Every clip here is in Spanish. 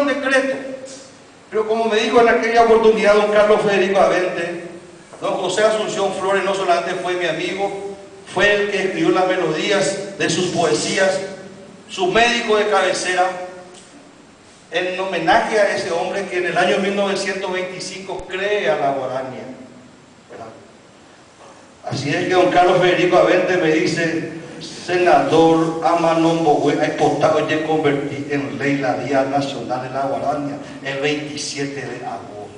un decreto. Pero como me dijo en aquella oportunidad don Carlos Federico Avente, don José Asunción Flores no solamente fue mi amigo, fue el que escribió las melodías de sus poesías, su médico de cabecera, en homenaje a ese hombre que en el año 1925 crea la guarania. Así es que don Carlos Federico Avente me dice: senador Amanombohue, hay postado ya convertí en ley la Día Nacional de la Guarania el 27 de agosto.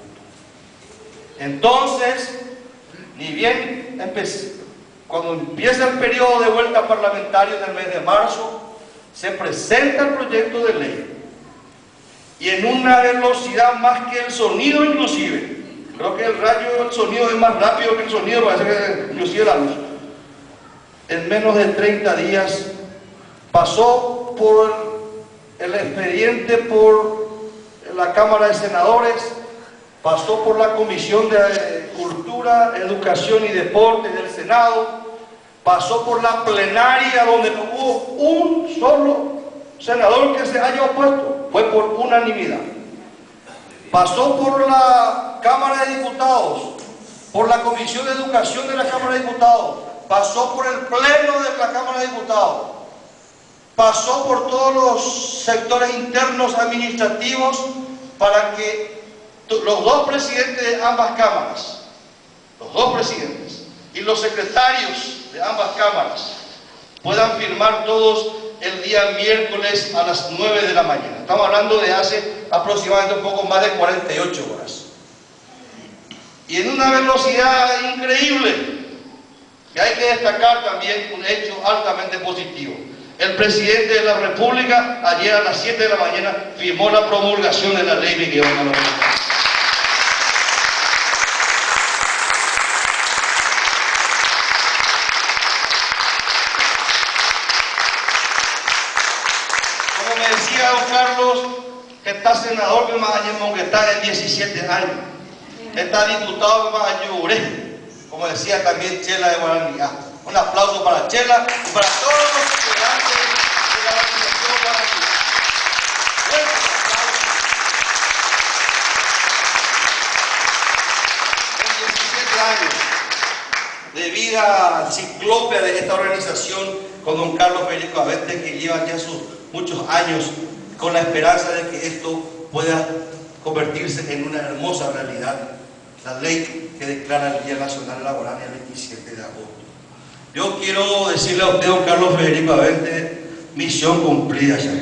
Entonces, ni bien cuando empieza el periodo de vuelta parlamentario en el mes de marzo, se presenta el proyecto de ley y en una velocidad más que el sonido inclusive. Creo que el rayo del sonido es más rápido que el sonido, parece que inclusive la luz. En menos de 30 días pasó por el expediente por la Cámara de Senadores, pasó por la Comisión de Cultura, Educación y Deporte del Senado, pasó por la plenaria donde no hubo un solo senador que se haya opuesto, fue por unanimidad. Pasó por la Cámara de Diputados, por la Comisión de Educación de la Cámara de Diputados, pasó por el Pleno de la Cámara de Diputados, pasó por todos los sectores internos administrativos para que los dos presidentes de ambas cámaras, los dos presidentes y los secretarios de ambas cámaras puedan firmar todos el día miércoles a las 9 de la mañana. Estamos hablando de hace aproximadamente un poco más de 48 horas. Y en una velocidad increíble, que hay que destacar también un hecho altamente positivo. El presidente de la República ayer a las 7 de la mañana firmó la promulgación de la ley Miguel Ángel. Como me decía don Carlos, que está senador que más años, que está de 17 años, está diputado que más años, como decía también Chela de Guaraní. Un aplauso para Chela y para todos los integrantes de la organización Guaraní. En 17 años de vida ciclópea de esta organización, con don Carlos Federico Avente, que lleva ya sus muchos años con la esperanza de que esto pueda convertirse en una hermosa realidad, la ley que declara el Día Nacional de la Guarania el 27 de agosto. Yo quiero decirle a usted, don Carlos Federico Avente, misión cumplida ya.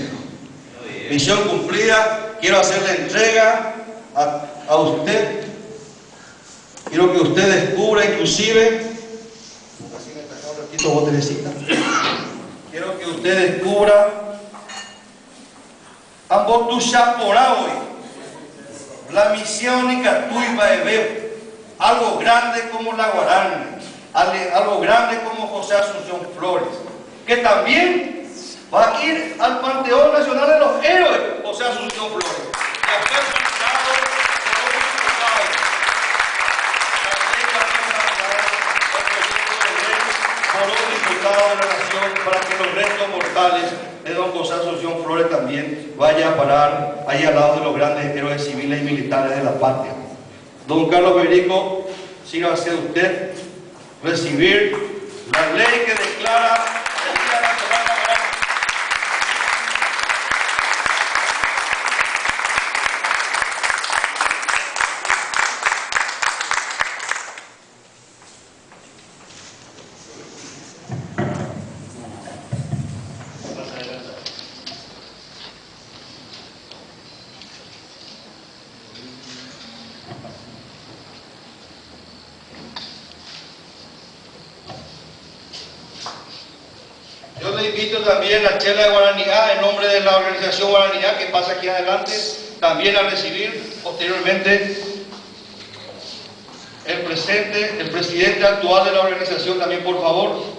Misión cumplida. Quiero hacerle entrega a usted. Quiero que usted descubra inclusive, quiero que usted descubra ambos tu chaporá hoy, la misión y Catuiba de Bebo, algo grande como la Guarania, algo grande como José Asunción Flores, que también va a ir al Panteón Nacional de los Héroes, José Asunción Flores. Por un diputado de la Nación, para que los restos mortales de don José Asunción Flores también vaya a parar ahí al lado de los grandes héroes civiles y militares de la patria. Don Carlos Federico, sígase usted recibir la ley que declara el Día Nacional de la Guarania. Yo le invito también a Chela de Guaraní, en nombre de la organización Guaraní, que pasa aquí adelante, también a recibir posteriormente el presidente actual de la organización también, por favor.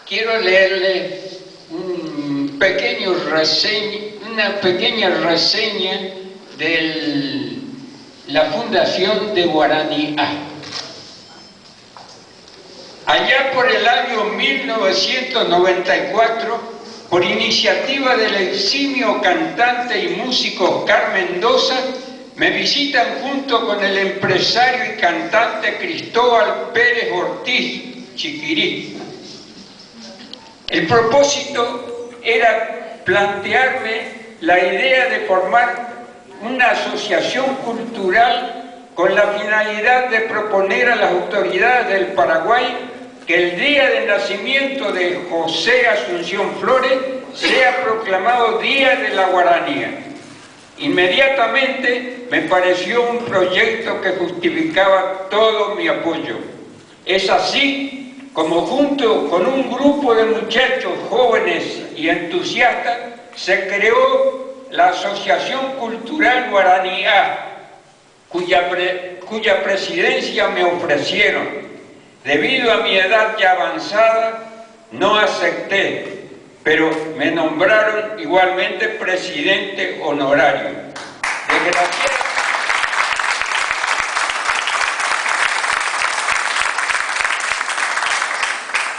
Quiero leerle una pequeña reseña de la Fundación de Guaraní A. Allá por el año 1994, por iniciativa del eximio cantante y músico Oscar Mendoza, me visitan junto con el empresario y cantante Cristóbal Pérez Ortiz Chiquirí. El propósito era plantearme la idea de formar una asociación cultural con la finalidad de proponer a las autoridades del Paraguay que el día del nacimiento de José Asunción Flores sea proclamado Día de la Guaranía. Inmediatamente me pareció un proyecto que justificaba todo mi apoyo. Es así como junto con un grupo de muchachos jóvenes y entusiastas se creó la Asociación Cultural Guaraní A, cuya presidencia me ofrecieron. Debido a mi edad ya avanzada, no acepté, pero me nombraron igualmente presidente honorario.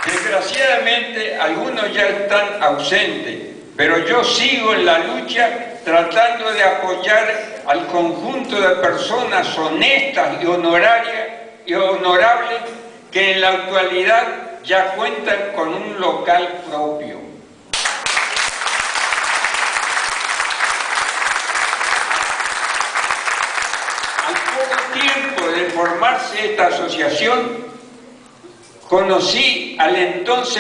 Desgraciadamente, algunos ya están ausentes, pero yo sigo en la lucha tratando de apoyar al conjunto de personas honestas y honorables que en la actualidad ya cuentan con un local propio. Al poco tiempo de formarse esta asociación, conocí al entonces